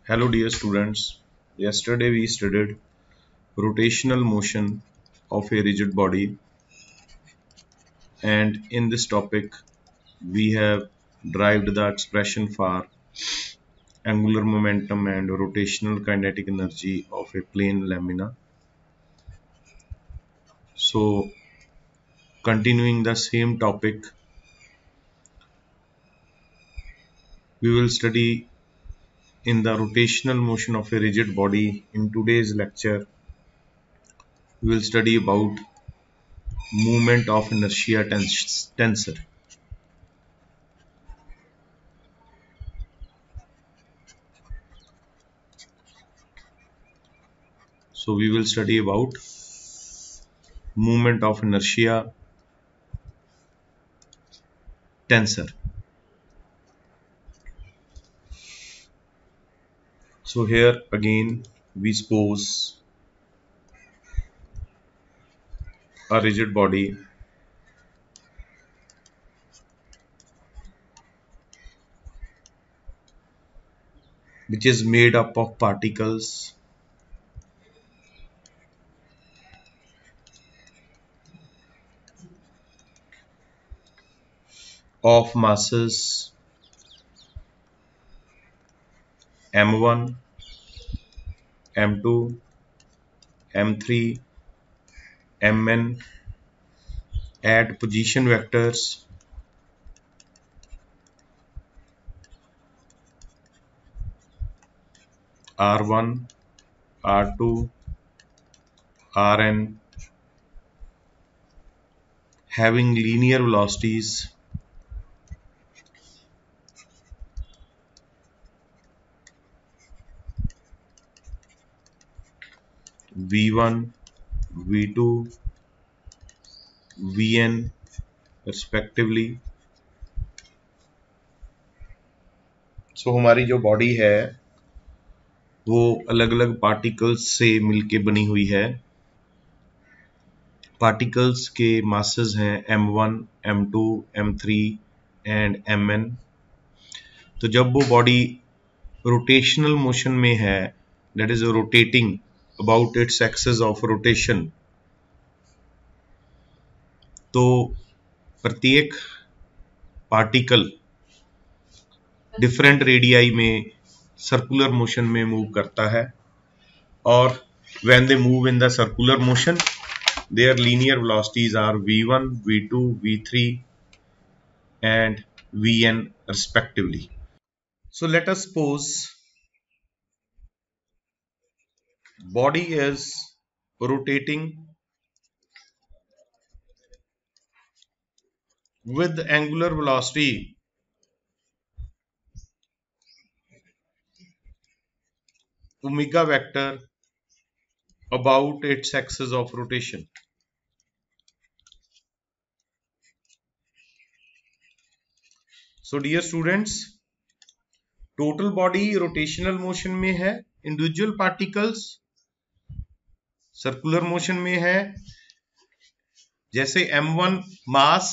Hello dear students, yesterday we studied rotational motion of a rigid body, and in this topic we have derived the expression for angular momentum and rotational kinetic energy of a plane lamina. So continuing the same topic, we will study in the rotational motion of a rigid body. In today's lecture we will study about moment of inertia tensor. So we will study about moment of inertia tensor. So here again we suppose a rigid body which is made up of particles of masses m1, m2, m3, mn at position vectors r1, r2, rn having linear velocities v1, v2, vn respectively. So हमारी जो body है वो अलग अलग particles से मिलके बनी हुई है. पार्टिकल्स के मासेस हैं m1, m2, m3 and mn. तो जब वो बॉडी रोटेशनल मोशन में है, that is rotating about its axis of rotation, तो प्रत्येक पार्टिकल डिफरेंट रेडियाई में सर्कुलर मोशन में मूव करता है, और when they move in the circular motion their linear velocities are v1, v2, v3 and vn respectively. So let us suppose body is rotating with angular velocity omega vector about its axis of rotation. So dear students, total body rotational motion में है, individual particles circular motion में है. जैसे m1 mass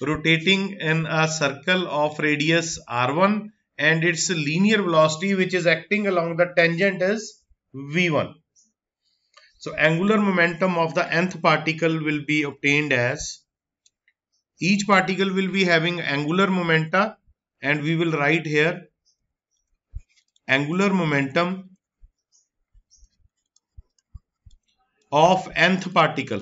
rotating in a circle of radius r1 and its linear velocity which is acting along the tangent is v1. So angular momentum of the nth particle will be obtained as, each particle will be having angular momenta, and we will write here angular momentum of nth particle.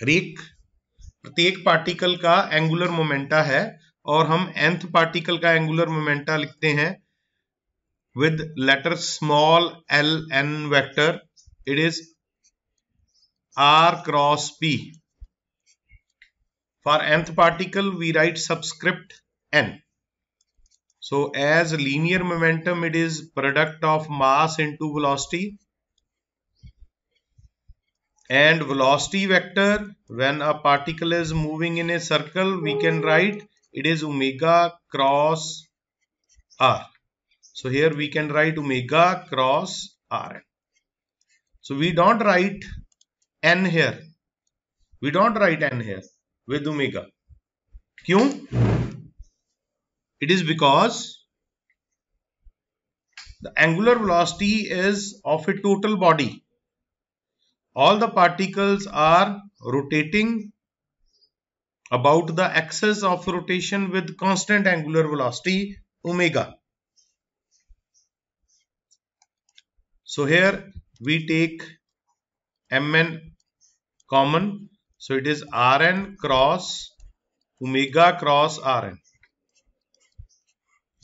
प्रत्येक particle का angular momenta है, और हम nth particle का angular momenta लिखते हैं with letter small l n vector. It is r cross p. For nth particle we write subscript n. So as linear momentum, it is product of mass into velocity, and velocity vector when a particle is moving in a circle we can write it is omega cross r. So here we can write omega cross r. So we don't write n here. We don't write n here with omega. क्यों? It is because the angular velocity is of a total body. All the particles are rotating about the axis of rotation with constant angular velocity omega. So here we take Mn common. So it is Rn cross omega cross Rn.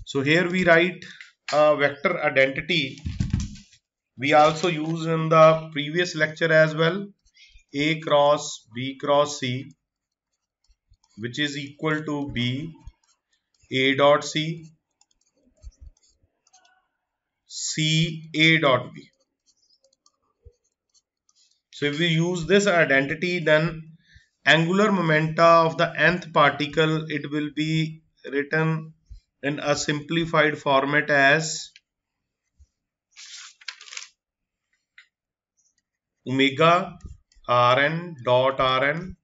So here we write a vector identity. We also used in the previous lecture as well. A cross B cross C, which is equal to B A dot C C A dot B. So if we use this identity, then angular momenta of the nth particle, it will be written in a simplified format as omega Rn dot Rn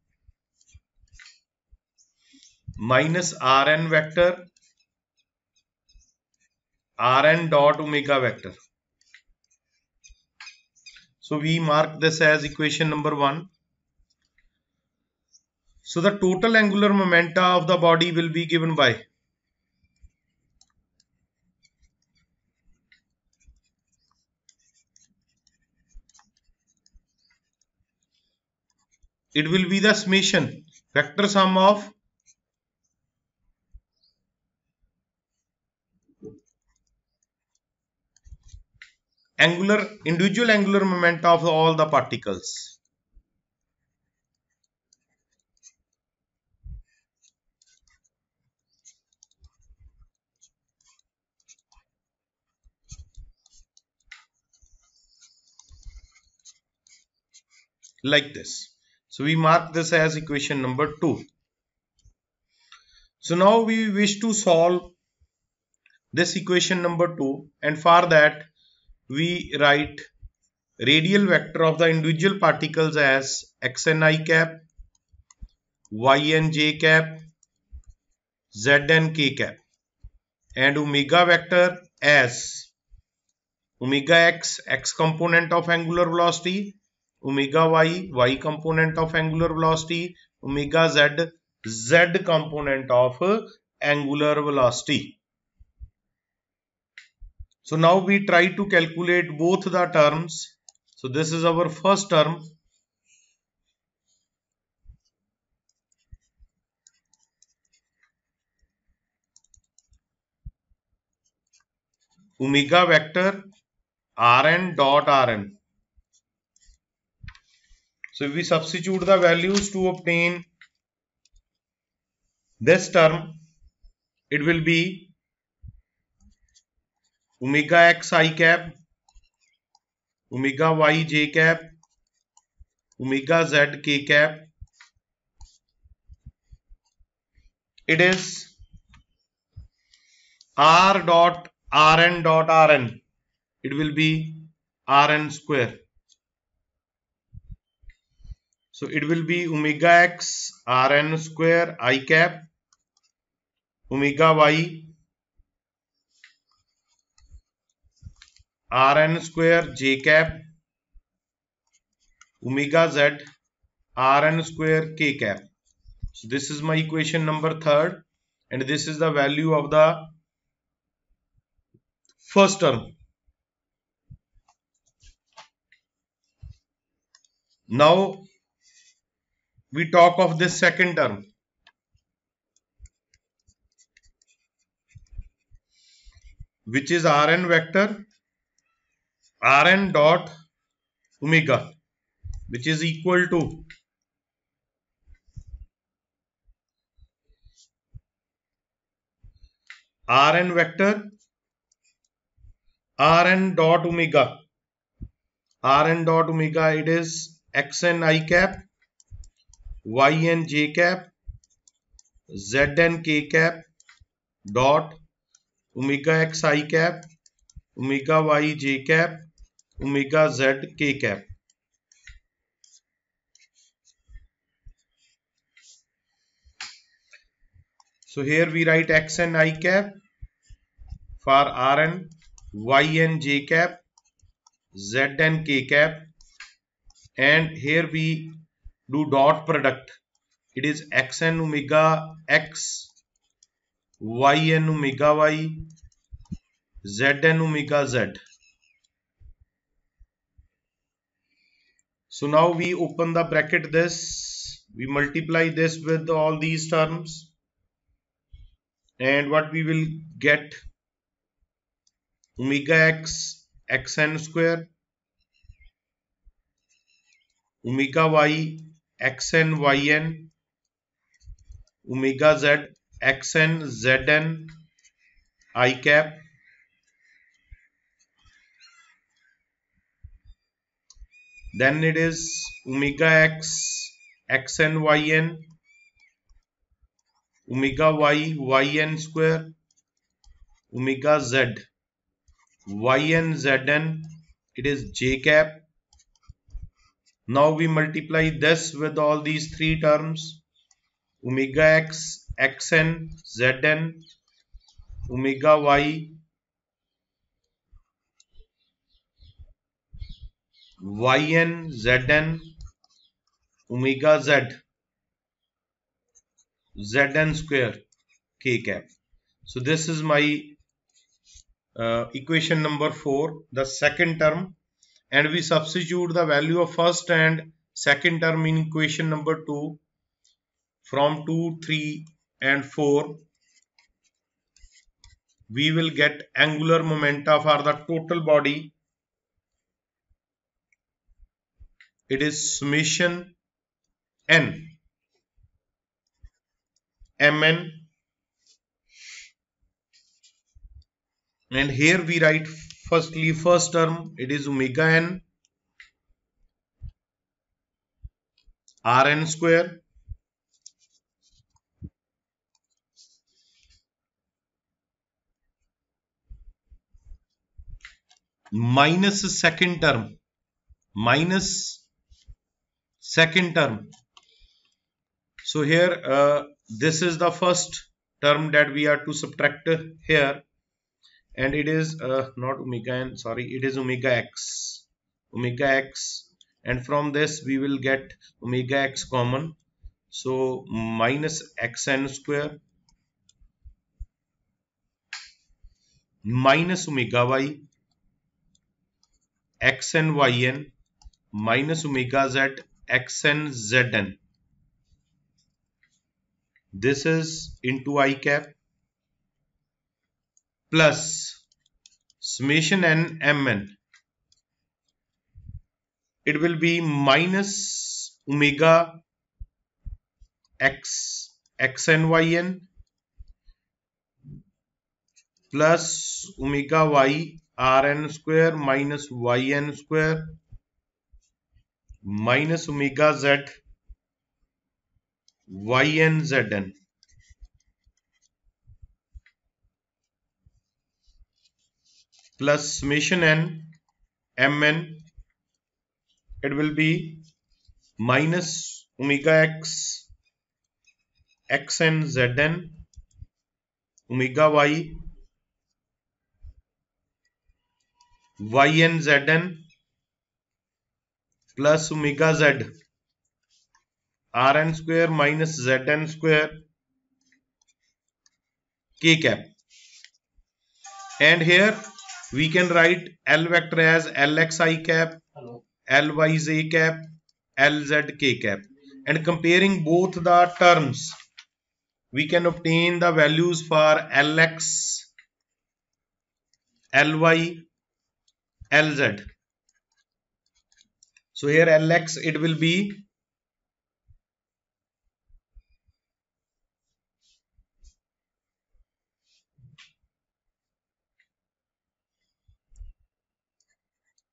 minus Rn vector Rn dot omega vector. So we mark this as equation number 1. So the total angular momenta of the body will be given by it will be the summation vector sum of individual angular momenta of all the particles. Like this. So we mark this as equation number 2. So now we wish to solve this equation number 2, and for that we write radial vector of the individual particles as xn I cap, yn j cap, zn k cap, and omega vector as omega x component of angular velocity, omega y component of angular velocity, omega z component of angular velocity. So now we try to calculate both the terms. So this is our first term. Omega vector Rn dot Rn. So if we substitute the values to obtain this term, it will be omega x I cap, omega y j cap, omega z k cap. It is r dot Rn dot Rn. It will be Rn square. So it will be omega x Rn square I cap, omega y Rn square j cap, omega z Rn square k cap. So this is my equation number 3rd, and this is the value of the first term. Now we talk of this second term, which is Rn vector Rn dot omega, which is equal to Rn vector Rn dot omega. Rn dot omega, it is xn I cap, yn j cap, zn k cap dot omega x I cap, omega y j cap, omega z k cap. So here we write xn I cap for Rn, yn j cap, zn k cap, and here we do dot product. It is xn omega x, yn omega y, zn omega z. So now we open the bracket this, we multiply this with all these terms, and what we will get, omega x xn square, omega y xn yn, omega z xn zn I cap, then it is omega x xn yn, omega y yn square, omega z yn zn, it is j cap. Now we multiply this with all these three terms, omega x xn zn, omega y yn zn, omega z zn square k cap. So this is my equation number 4, the second term, and we substitute the value of first and second term in equation number 2 from 2, 3 and 4. We will get angular momenta for the total body. It is summation n mn, and here we write firstly first term, it is omega n Rn square minus second term, so here this is the first term that we are to subtract here, and it is not omega n, sorry, it is omega x, and from this we will get omega x common, so minus xn square minus omega y xn yn minus omega z xn zn, this is into I cap, plus summation n mn, it will be minus omega x xn yn plus omega y Rn square minus yn square minus omega z yn zn, plus summation n mn, it will be minus omega x xn zn, omega y yn zn, plus omega z Rn square minus zn square k cap, and here we can write L vector as Lx I cap, Ly j cap, Lz k cap, and comparing both the terms we can obtain the values for Lx, Ly, Lz. So here Lx, it will be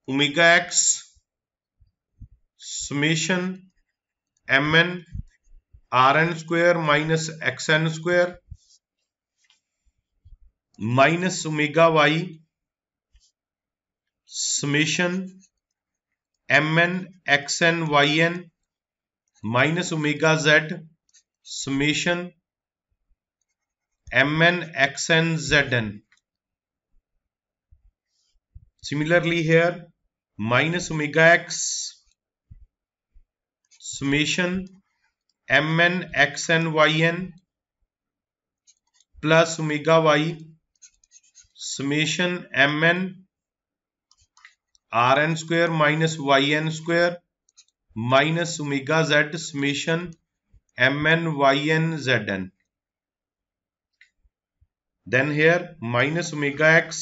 omega x summation mn Rn square minus xn square minus omega y summation mn xn yn minus omega z summation mn xn zn. Similarly here, minus omega x summation mn xn yn plus omega y summation mn rn square minus yn square minus omega z summation mn yn zn. Then here minus omega x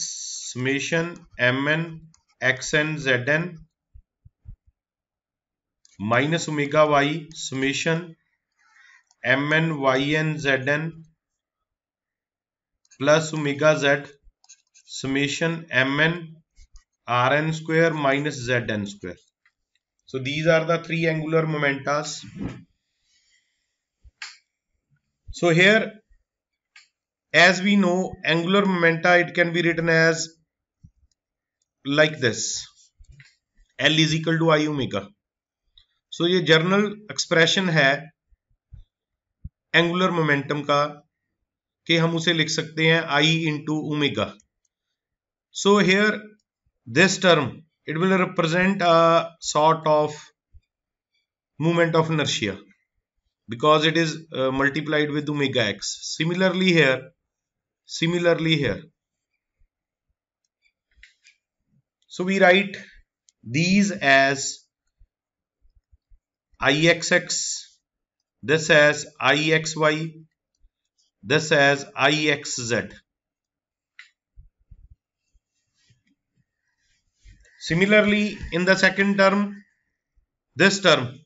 summation mn xn zn minus omega y summation mn yn zn plus omega z summation mn rn square minus zn square. So these are the three angular momentas. So here, as we know, angular momenta, it can be written as like this, L is equal to I omega. So ये journal expression है angular momentum का, कि हम उसे लिख सकते हैं I into omega. So here this term, it will represent a sort of moment of inertia because it is multiplied with omega x. Similarly here, so we write these as Ixx, this as Ixy, this as Ixz. Similarly, in the second term, this term,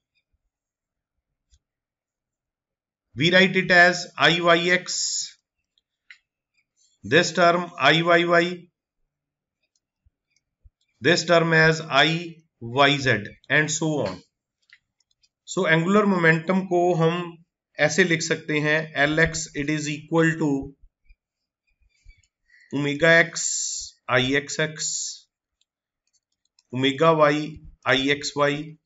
we write it as Iyx, this term Iyy, this term as Iyz, and so on. So angular momentum को हम ऐसे लिख सकते हैं, Lx it is equal to omega x Ixx, omega y Ixy,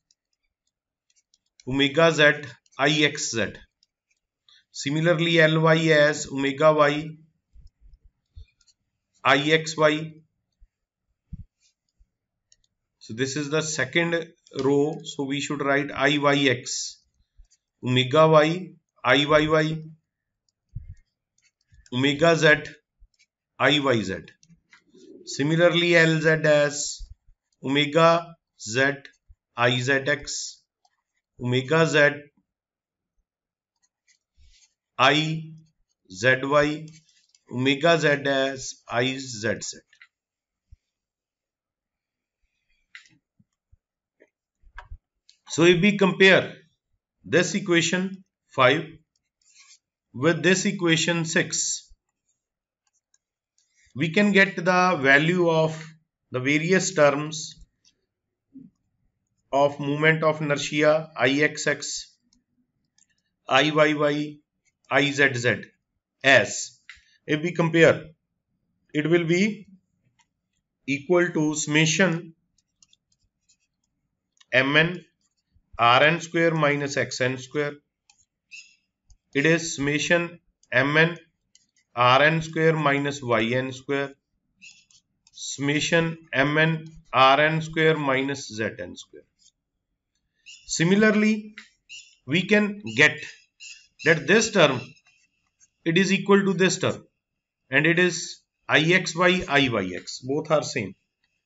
omega z Ixz. Similarly, Ly as omega y Ixy. So this is the second row. So we should write Iyx, omega y Iyy, omega z Iyz. Similarly, Lz as omega z Izx, omega z Izy, omega z as Izz. So if we compare this equation 5 with this equation 6, we can get the value of the various terms of moment of inertia Ixx, Iyy, Izz as, if we compare, it will be equal to summation mn rn square minus xn square. It is summation mn rn square minus yn square, summation mn rn square minus zn square. Similarly, we can get that this term, it is equal to this term, and it is Ixy, Iyx, both are same.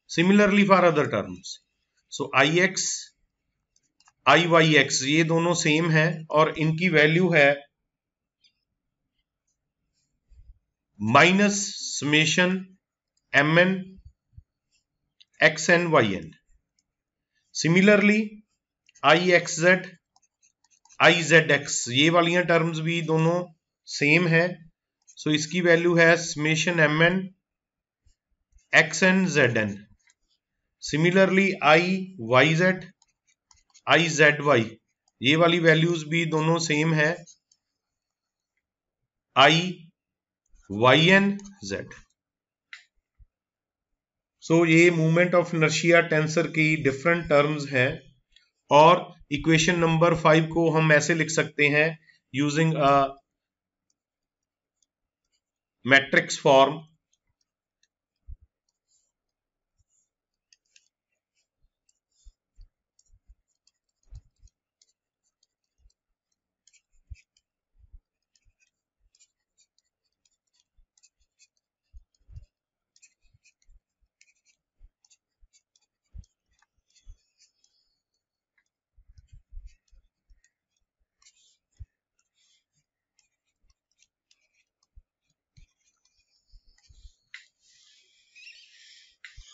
Similarly for other terms, so Ix, Iyx ये दोनों same है और इनकी value है minus summation mn xn yn. Similarly Ixz, Izx ये वाली terms भी दोनों सेम है, सो इसकी वैल्यू है summation mn xn zn. Similarly Iyz, Izy ये वाली वैल्यूज भी दोनों सेम है, Iyz. सो ये मूवमेंट ऑफ इनर्शिया टेंसर की डिफरेंट टर्म्स है और इक्वेशन नंबर 5 को हम ऐसे लिख सकते हैं using a matrix form.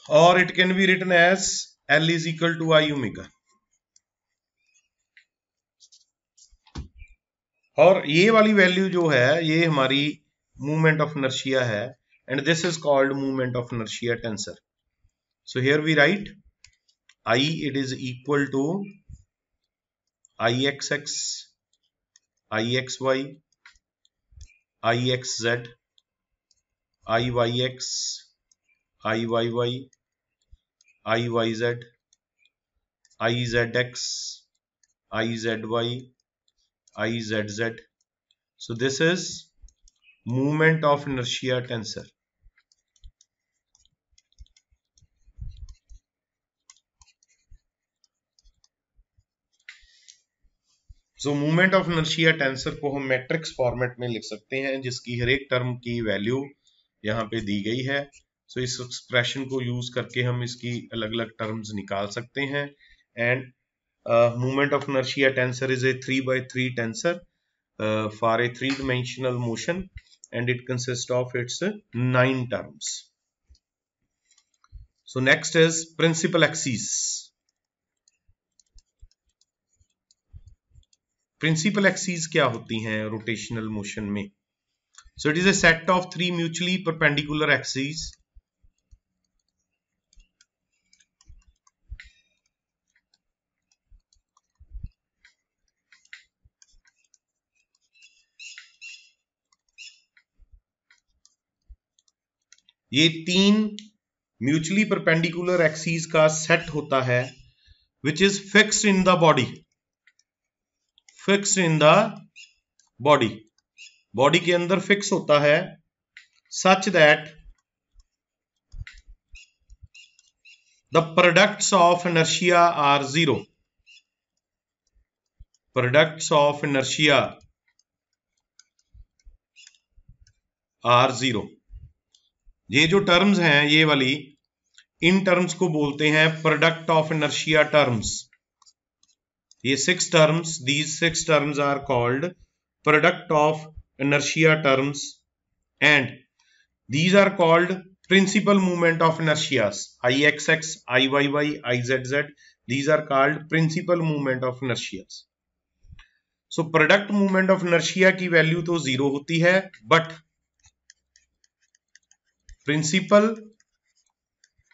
Or it can be written as L is equal to I omega. और ये वाली वैल्यू जो है ये हमारी मूवमेंट ऑफ इनर्शिया है, and this is called movement of inertia tensor. So here we write I, it is equal to Ixx, Ixy, Ixz, Iyx, Iyy, Iyz, Izx, Izy, Izz. So this is moment of inertia tensor. So movement of inertia tensor को हम matrix format में लिख सकते हैं, जिसकी हर एक term की value यहाँ पे दी गई है. सो इस एक्सप्रेशन को यूज करके हम इसकी अलग अलग टर्म्स निकाल सकते हैं. And movement of inertia tensor is a 3x3 tensor for a 3-dimensional motion, and it consist of its 9 terms. So next is principal axis. Principal axis क्या होती हैं रोटेशनल मोशन में? So it is a set of 3 mutually perpendicular axis. ये 3 mutually perpendicular axis का set होता है which is fixed in the body. Fixed in the body, body के अंदर फिक्स होता है, such that the products of inertia are zero. Products of inertia are zero. ये जो टर्म्स हैं ये वाली, इन टर्म्स को बोलते हैं प्रोडक्ट ऑफ इनर्शिया टर्म्स. ये 6 terms, these 6 terms are called product of inertia terms, and these are called principal moment of inertias. Ixx, Iyy, Izz, these are called principal moment of inertias. So product moment of inertia की value तो 0 होती है, but principal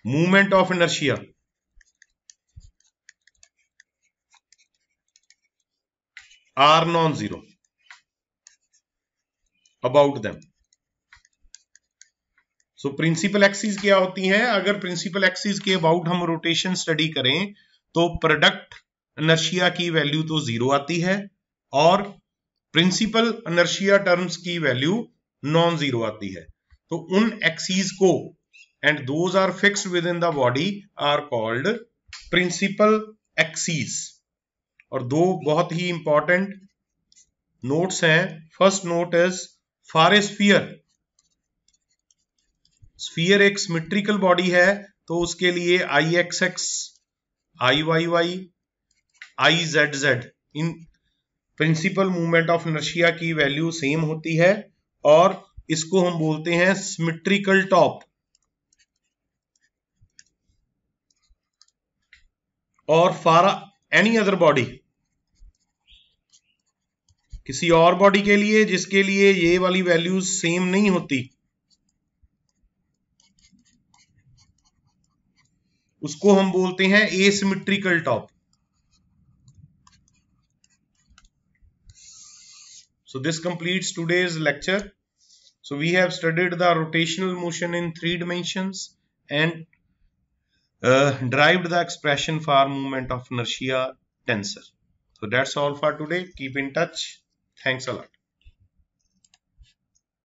moment of inertia are non-zero about them. So principal axis क्या होती हैं? अगर principal axis के about हम रोटेशन स्टडी करें तो प्रोडक्ट इनर्शिया की वैल्यू तो 0 आती है और प्रिंसिपल इनर्शिया टर्म्स की वैल्यू नॉन जीरो आती है. तो उन एक्सिस को, and those are fixed within the body, are called principal axis. और 2 बहुत ही इंपॉर्टेंट नोट्स हैं. First note is for a sphere. Sphere एक सिमेट्रिकल बॉडी है तो उसके लिए Ixx, Iyy, Izz इन प्रिंसिपल मूवमेंट ऑफ इनर्शिया की वैल्यू सेम होती है और इसको हम बोलते हैं सिमेट्रिकल टॉप. और फॉर एनी अदर बॉडी, किसी और बॉडी के लिए जिसके लिए ये वाली वैल्यूज सेम नहीं होती, उसको हम बोलते हैं asymmetrical top. So this completes today's lecture. So we have studied the rotational motion in 3 dimensions and derived the expression for moment of inertia tensor. So that's all for today. Keep in touch. Thanks a lot.